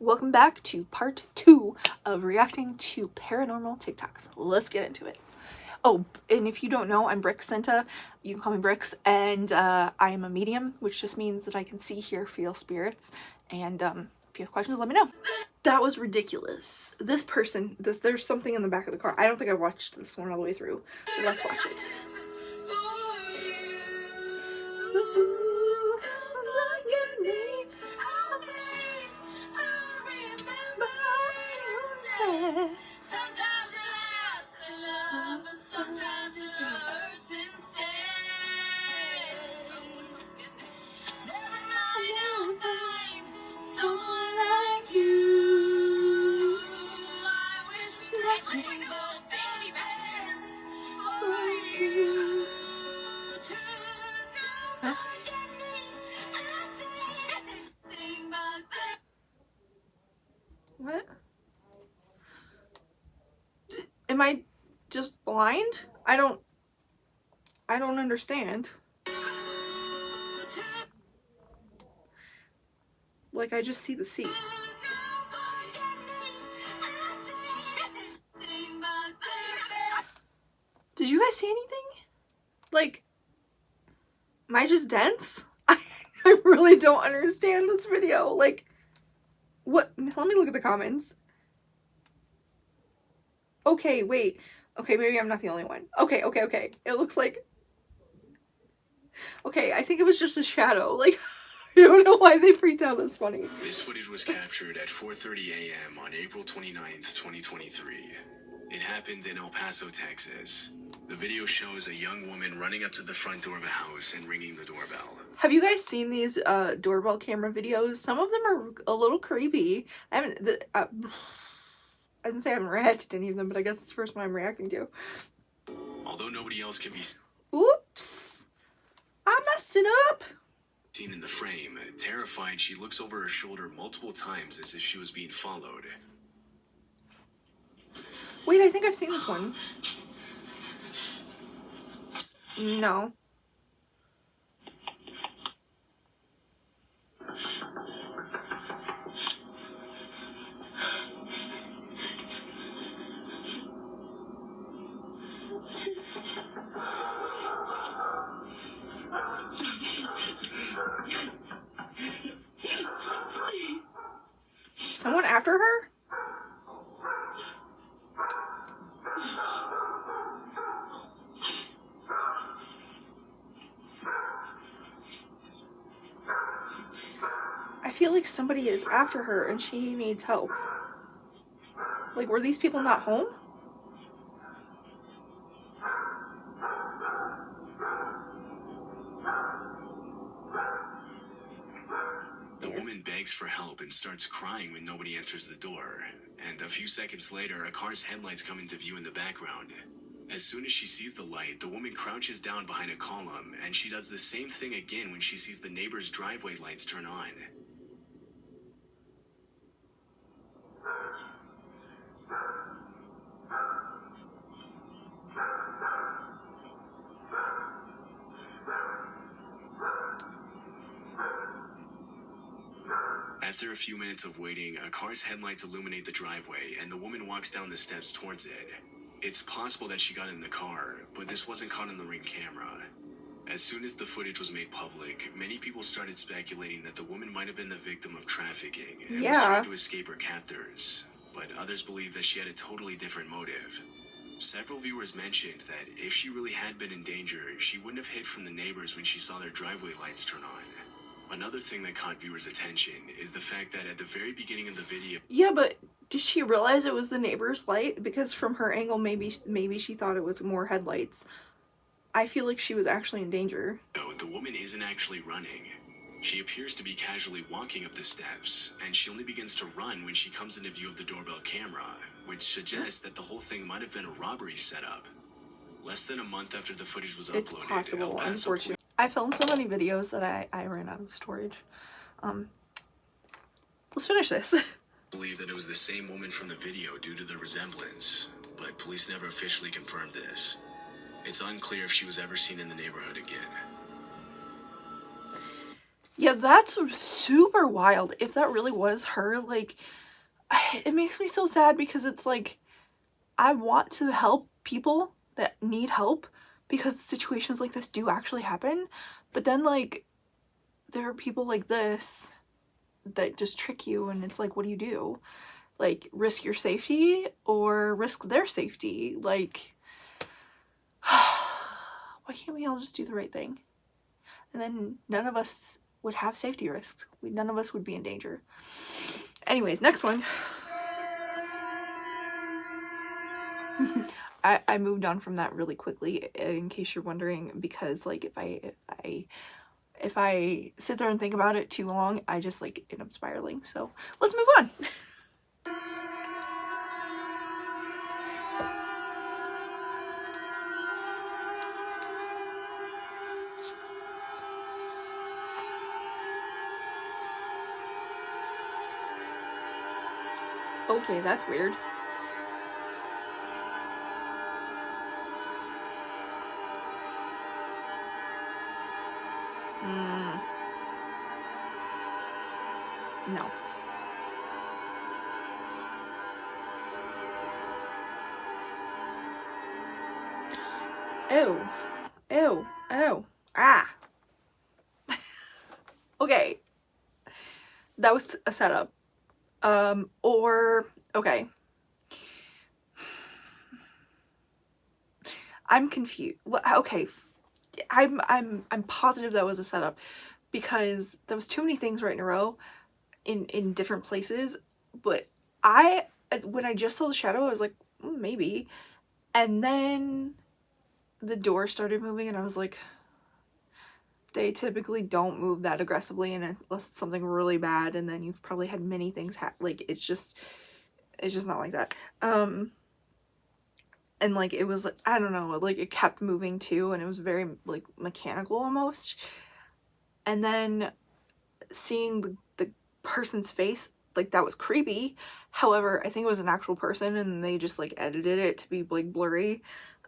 Welcome back to part 2 of reacting to paranormal TikToks. Let's get into it. Oh, and if you don't know, I'm Brixenta. You can call me Brix, and I am a medium, which just means that I can see, hear, feel spirits. And if you have questions, let me know. That was ridiculous. This person, there's something in the back of the car. I don't think I watched this one all the way through. Let's watch it. Sometimes it lasts in love, but sometimes it hurts instead. Never mind, I'll find someone like you. I wish nothing but the best for you. Don't forget me. Think about that. What? Am I just blind? I don't understand. Like, I just see the sea. Did you guys see anything? Like, am I just dense? I really don't understand this video. Like, what? Let me look at the comments. Okay, wait. Okay, maybe I'm not the only one. Okay. It looks like... Okay, I think it was just a shadow. Like, I don't know why they freaked out. That's funny. This footage was captured at 4:30 a.m. on April 29th, 2023. It happened in El Paso, Texas. The video shows a young woman running up to the front door of a house and ringing the doorbell. Have you guys seen these doorbell camera videos? Some of them are a little creepy. I didn't say I haven't reacted to any of them, but I guess it's the first one I'm reacting to. Although nobody else can be Oops! I messed it up! seen in the frame, terrified, she looks over her shoulder multiple times as if she was being followed. Wait, I think I've seen this one. No. Someone after her? I feel like somebody is after her and she needs help. Like, were these people not home? The woman begs for help and starts crying when nobody answers the door. And a few seconds later, a car's headlights come into view in the background. As soon as she sees the light, the woman crouches down behind a column, and she does the same thing again when she sees the neighbor's driveway lights turn on. After a few minutes of waiting, a car's headlights illuminate the driveway, and the woman walks down the steps towards it. It's possible that she got in the car, but this wasn't caught on the Ring camera. As soon as the footage was made public, many people started speculating that the woman might have been the victim of trafficking and was trying to escape her captors. But others believe that she had a totally different motive. Several viewers mentioned that if she really had been in danger, she wouldn't have hid from the neighbors when she saw their driveway lights turn on. Another thing that caught viewers' attention is the fact that at the very beginning of the video... Yeah, but did she realize it was the neighbor's light? Because from her angle, maybe she thought it was more headlights. I feel like she was actually in danger. No, the woman isn't actually running. She appears to be casually walking up the steps, and she only begins to run when she comes into view of the doorbell camera, which suggests that the whole thing might have been a robbery setup. Less than a month after the footage was uploaded, It's possible, unfortunately. I filmed so many videos that I ran out of storage. Let's finish this. Believe that it was the same woman from the video due to the resemblance, but police never officially confirmed this. It's unclear if she was ever seen in the neighborhood again. Yeah, that's super wild. If that really was her, like, it makes me so sad because it's like, I want to help people that need help because situations like this do actually happen. But then, like, there are people like this that just trick you, and it's like, what do you do? Like, risk your safety or risk their safety? Like, why can't we all just do the right thing? And then none of us would have safety risks. None of us would be in danger. Anyways, next one. I moved on from that really quickly, in case you're wondering, because like if I sit there and think about it too long, I just like end up spiraling. So let's move on. Okay, that's weird. No. Ew. Ew. Ew. Ah. Okay. That was a setup. Or okay. I'm confused. Okay. I'm positive that was a setup because there was too many things right in a row in different places, but when I just saw the shadow, I was like, maybe. And then the door started moving and I was like, they typically don't move that aggressively unless it's something really bad, and then you've probably had many things like it's just not like that. And like it was like, I don't know, like it kept moving too, and it was very like mechanical almost. And then seeing the person's face, like that was creepy. However, I think it was an actual person and they just like edited it to be like blurry.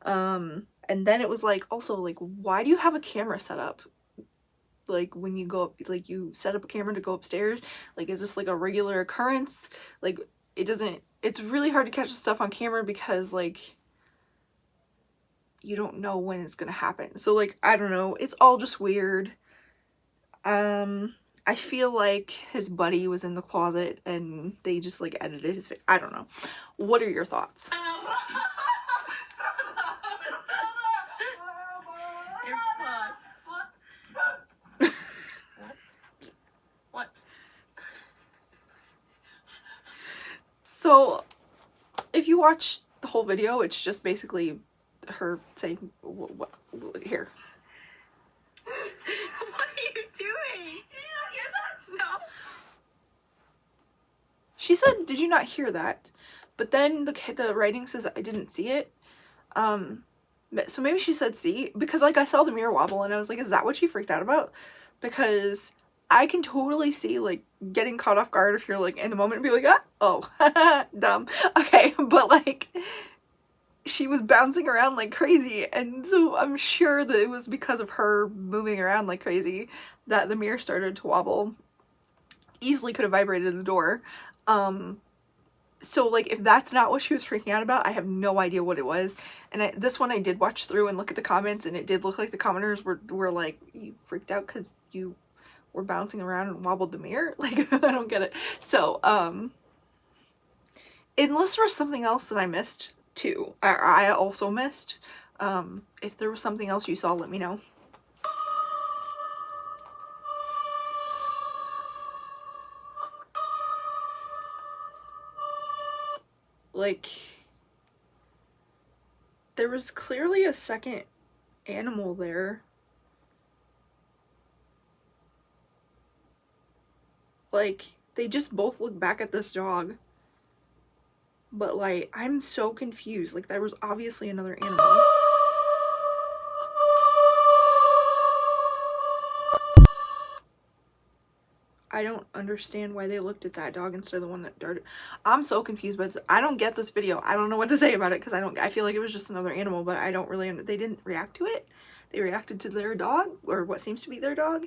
And then it was like, also like, why do you have a camera set up? Like when you go up, like you set up a camera to go upstairs, like is this like a regular occurrence? Like it's really hard to catch the stuff on camera because like you don't know when it's gonna happen. So like, I don't know, it's all just weird. I feel like his buddy was in the closet and they just like edited his face. I don't know. What are your thoughts? What? So if you watch the whole video, it's just basically her saying, what here. What are you doing? Did you not hear that? No. She said, did you not hear that? But then the writing says I didn't see it. So maybe she said see, because like I saw the mirror wobble and I was like, is that what she freaked out about? Because I can totally see like getting caught off guard if you're like in the moment and be like, oh, dumb. Okay, but like she was bouncing around like crazy, and so I'm sure that it was because of her moving around like crazy that the mirror started to wobble. Easily could have vibrated the door. So like if that's not what she was freaking out about, I have no idea what it was. And this one I did watch through and look at the comments, and it did look like the commenters were like, you freaked out because you were bouncing around and wobbled the mirror. Like I don't get it. So unless there was something else that I missed too, I also missed. If there was something else you saw, let me know. Like, there was clearly a second animal there. Like, they just both look back at this dog. But, like, I'm so confused. Like, there was obviously another animal. I don't understand why they looked at that dog instead of the one that darted. I'm so confused, but I don't get this video. I don't know what to say about it because I feel like it was just another animal, but I don't really, they didn't react to it. They reacted to their dog, or what seems to be their dog.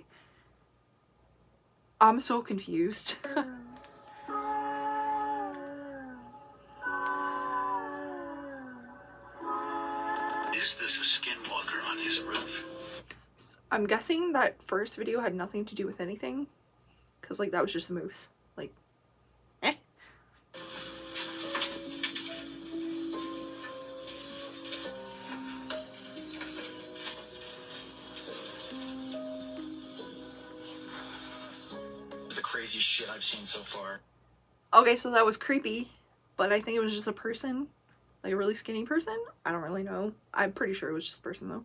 I'm so confused. Is this a skinwalker on his roof? I'm guessing that first video had nothing to do with anything, because like that was just a moose. Like, eh. The craziest shit I've seen so far. Okay, so that was creepy, but I think it was just a person, like a really skinny person. I don't really know. I'm pretty sure it was just a person though.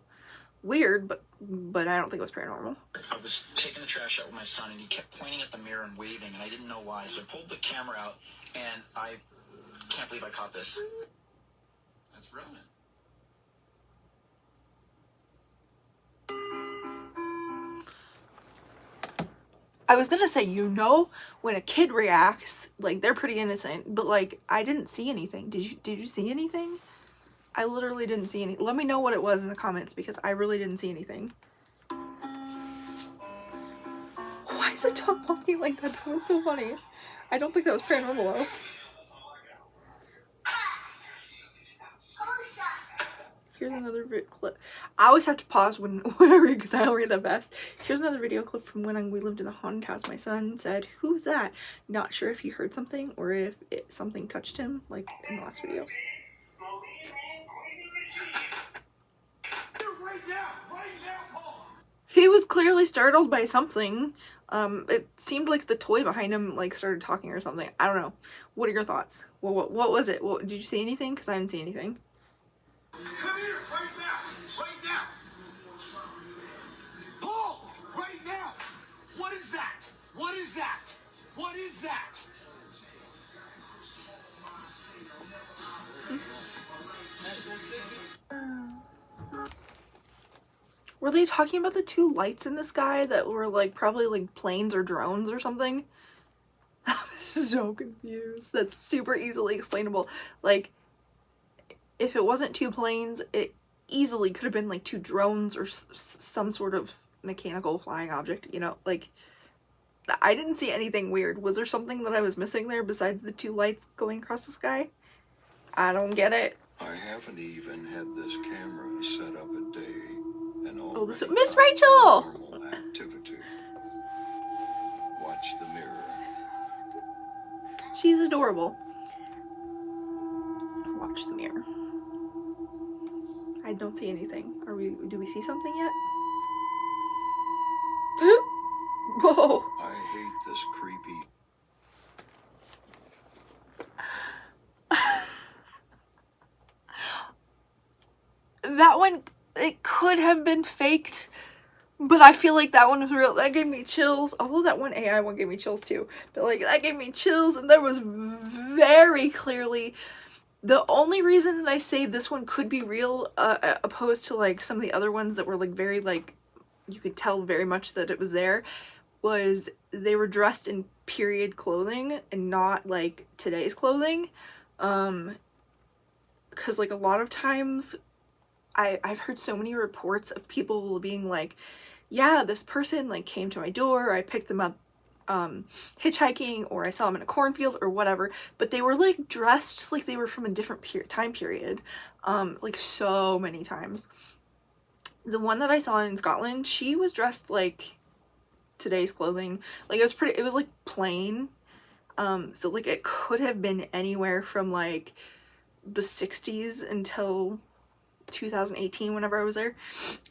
Weird, but I don't think it was paranormal. I was taking the trash out with my son, and he kept pointing at the mirror and waving, and I didn't know why. So I pulled the camera out, and I can't believe I caught this. That's Ronan. I was gonna say, you know, when a kid reacts, like they're pretty innocent, but like I didn't see anything. Did you see anything? I literally didn't see any. Let me know what it was in the comments, because I really didn't see anything. Why is the dog walking like that? That was so funny. I don't think that was paranormal though. Here's another clip. I always have to pause when I read, because I don't read that fast. Here's another video clip from when we lived in the haunted house. My son said, "Who's that?" Not sure if he heard something or if something touched him, like in the last video. He was clearly startled by something. It seemed like the toy behind him like started talking or something. I don't know. What are your thoughts? What was it? Did you see anything? Because I didn't see anything. Come here, right now, right now. Paul, right now. What is that? What is that? What is that? Were they talking about the two lights in the sky that were like probably like planes or drones or something? I'm so confused. That's super easily explainable. Like, if it wasn't two planes, it easily could have been like two drones or some sort of mechanical flying object, you know? Like, I didn't see anything weird. Was there something that I was missing there besides the two lights going across the sky? I don't get it. I haven't even had this camera set up a day, and Oh, this already Miss found Rachel! paranormal activity. Watch the mirror. She's adorable. Watch the mirror. I don't see anything. Do we see something yet? Whoa! I hate this creepy. That one, it could have been faked, but I feel like that one was real. That gave me chills. Although that one AI one gave me chills too. But like, that gave me chills, and there was very clearly... The only reason that I say this one could be real, opposed to like some of the other ones that were like very like, you could tell very much that it was there, was they were dressed in period clothing and not like today's clothing. Because like a lot of times I've heard so many reports of people being like, yeah, this person like came to my door, I picked them up hitchhiking, or I saw them in a cornfield or whatever, but they were like dressed like they were from a different time period, like so many times. The one that I saw in Scotland, she was dressed like today's clothing. Like it was like plain, so like it could have been anywhere from like the 60s until 2018 whenever I was there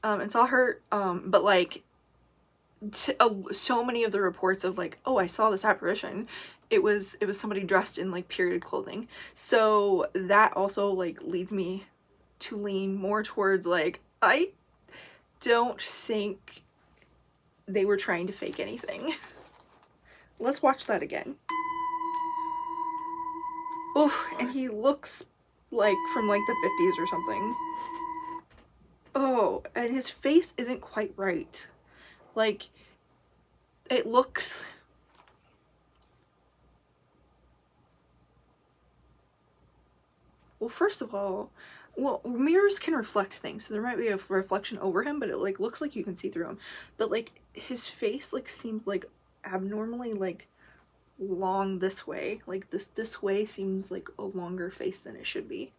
and saw her, but like so many of the reports of like, oh, I saw this apparition, it was somebody dressed in like period clothing. So that also like leads me to lean more towards like, I don't think they were trying to fake anything. Let's watch that again. Oof, and he looks like from like the 50s or something. Oh, and his face isn't quite right. Like, it looks... Well, first of all, well, mirrors can reflect things, so there might be a reflection over him, but it like looks like you can see through him. But like, his face like seems like abnormally like long this way. Like this way seems like a longer face than it should be.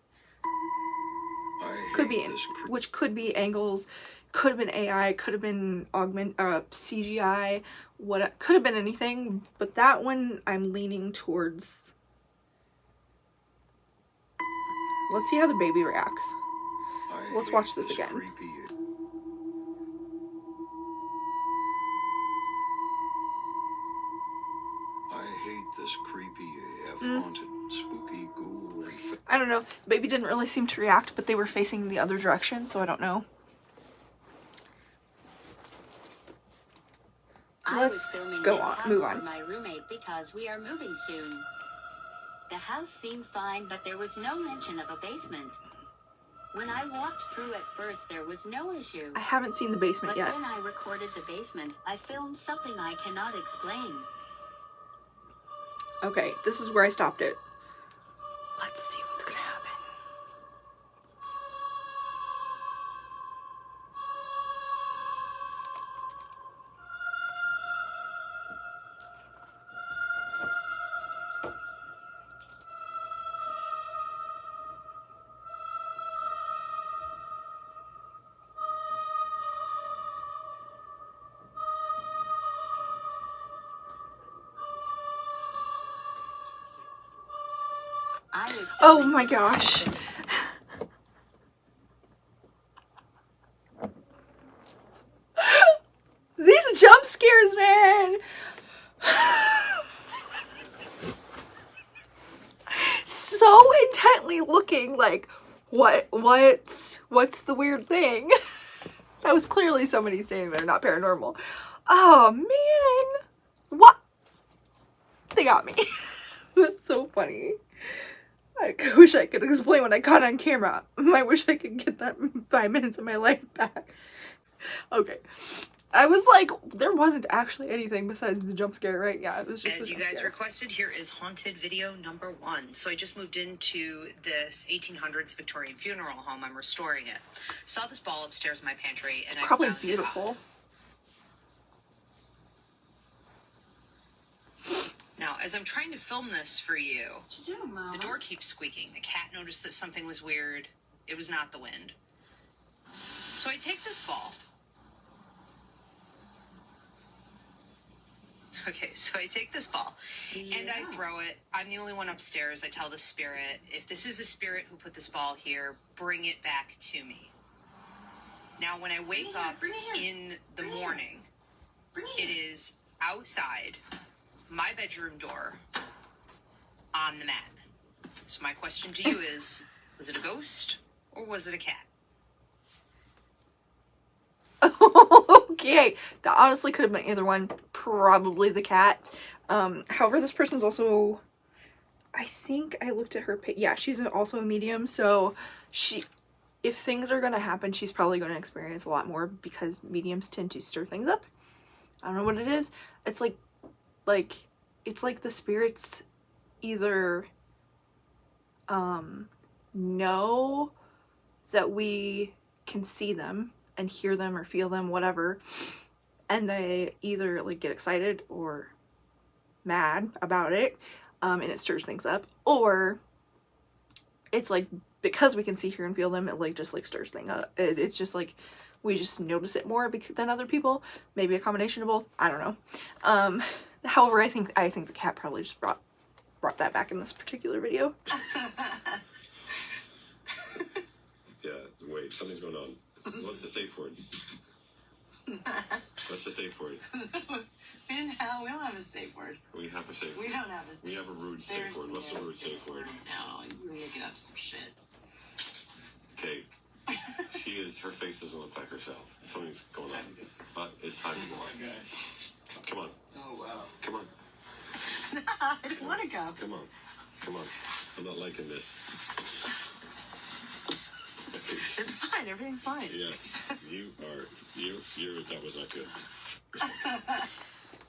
Could be, which could be angles, could have been AI, could have been CGI, what could have been anything, but that one I'm leaning towards. Let's see how the baby reacts. Let's watch this again. I hate this creepy AF haunted, spooky ghoul and I don't know. Baby didn't really seem to react, but they were facing the other direction, so I don't know. Let's go on. Move on. My roommate because we are moving soon. The house seemed fine, but there was no mention of a basement. When I walked through at first, there was no issue. I haven't seen the basement yet. But when I recorded the basement, I filmed something I cannot explain. Okay, this is where I stopped it. Let's see what's gonna happen. Oh my gosh. These jump scares, man. So intently looking like, what's the weird thing? That was clearly somebody standing there, not paranormal. Oh man. What? They got me. That's so funny. I wish I could explain what I caught on camera. I wish I could get that 5 minutes of my life back. Okay. I was like, there wasn't actually anything besides the jump scare, right? Yeah, it was just as you guys requested, here is haunted video number 1. So I just moved into this 1800s Victorian funeral home. I'm restoring it. Saw this ball upstairs in my pantry, and it's probably beautiful. Now, as I'm trying to film this for you, What you doing, Mama? the door keeps squeaking. The cat noticed that something was weird. It was not the wind. So I take this ball. Okay, so I take this ball and I throw it. I'm the only one upstairs. I tell the spirit, if this is a spirit who put this ball here, bring it back to me. Now, when I wake up in the morning, it is outside my bedroom door on the mat. So my question to you is, was it a ghost or was it a cat? Okay, that honestly could have been either one. Probably the cat. However, this person's also, I think I looked at her, yeah, she's also a medium, so if things are gonna happen, she's probably gonna experience a lot more because mediums tend to stir things up. I don't know what it is. It's like it's like the spirits either know that we can see them and hear them or feel them, whatever, and they either like get excited or mad about it, and it stirs things up, or it's like because we can see, hear, and feel them, it like just like stirs things up. It's just like we just notice it more than other people. Maybe a combination of both. I don't know. However, I think the cat probably just brought that back in this particular video. Yeah, wait, something's going on. What's the safe word? What's the safe word? We don't have a safe word. We have a safe word. We don't have a safe word. We have a rude safe word. What's the rude safe word? No, you're making up some shit. Okay. Her face doesn't look like herself. Something's going on. It's time to go on. Come on. Oh, wow. Come on. I don't want to go. Come on. Come on. I'm not liking this. It's fine. Everything's fine. Yeah. That was not good.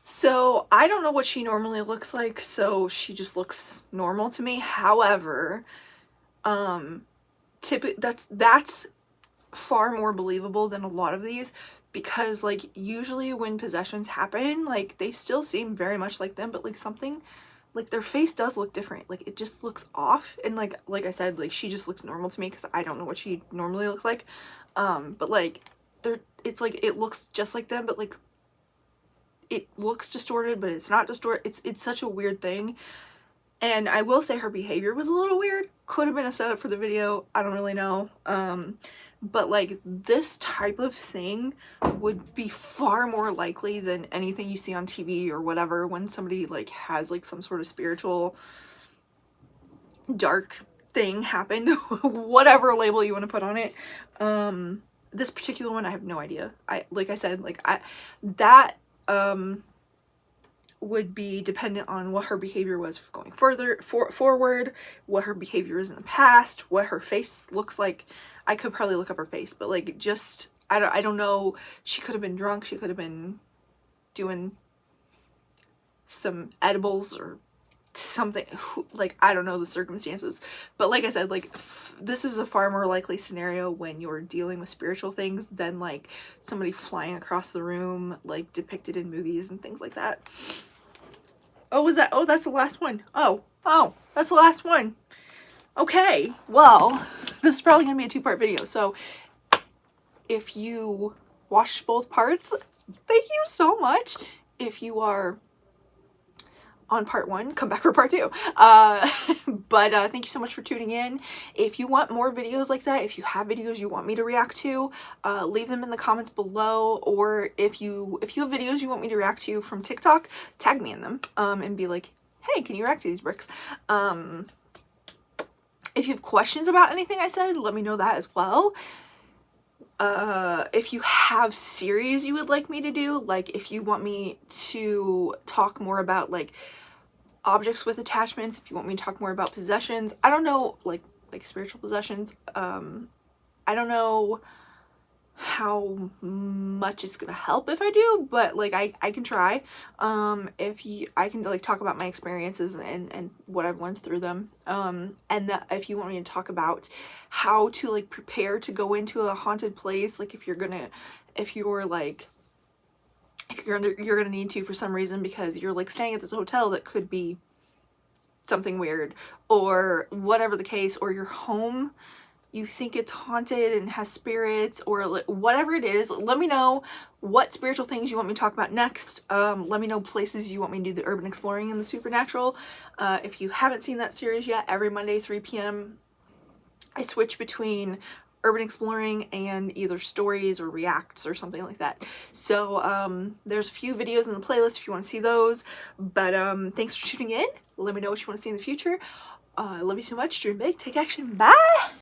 So I don't know what she normally looks like, so she just looks normal to me. However, that's far more believable than a lot of these, because like usually when possessions happen, like they still seem very much like them, but like something, like their face does look different, like it just looks off. And like I said, like she just looks normal to me because I don't know what she normally looks like, but like it's like it looks just like them, but like it looks distorted, but it's not distorted. It's such a weird thing. And I will say her behavior was a little weird. Could have been a setup for the video, I don't really know. But like this type of thing would be far more likely than anything you see on TV or whatever, when somebody like has like some sort of spiritual dark thing happened, whatever label you want to put on it. This particular one, I have no idea. Like I said, like that would be dependent on what her behavior was going forward, what her behavior is in the past, what her face looks like. I could probably look up her face, but like just I don't know. She could have been drunk, she could have been doing some edibles or something, like I don't know the circumstances. But like I said, like this is a far more likely scenario when you're dealing with spiritual things than like somebody flying across the room like depicted in movies and things like that. Oh, was that? Oh, that's the last one. Oh, that's the last one. Okay, well, this is probably gonna be a 2-part video, so if you watched both parts, thank you so much. If you are on part 1, come back for part 2. But thank you so much for tuning in. If you want more videos like that, if you have videos you want me to react to, leave them in the comments below. Or if you have videos you want me to react to from TikTok, tag me in them, and be like, hey, can you react to these bricks? If you have questions about anything I said, let me know that as well. If you have series you would like me to do, like if you want me to talk more about like objects with attachments, if you want me to talk more about possessions, I don't know, like spiritual possessions, I don't know how much it's gonna help if I do, but like I can try. I can like talk about my experiences and what I've learned through them, and that if you want me to talk about how to like prepare to go into a haunted place, like if you're gonna need to for some reason, because you're like staying at this hotel that could be something weird or whatever the case, or your home, you think it's haunted and has spirits, or whatever it is. Let me know what spiritual things you want me to talk about next. Let me know places you want me to do the urban exploring and the supernatural. If you haven't seen that series yet, every Monday 3 p.m. I switch between urban exploring and either stories or reacts or something like that. So there's a few videos in the playlist if you want to see those. But thanks for tuning in. Let me know what you want to see in the future. I love you so much. Dream big, take action. Bye!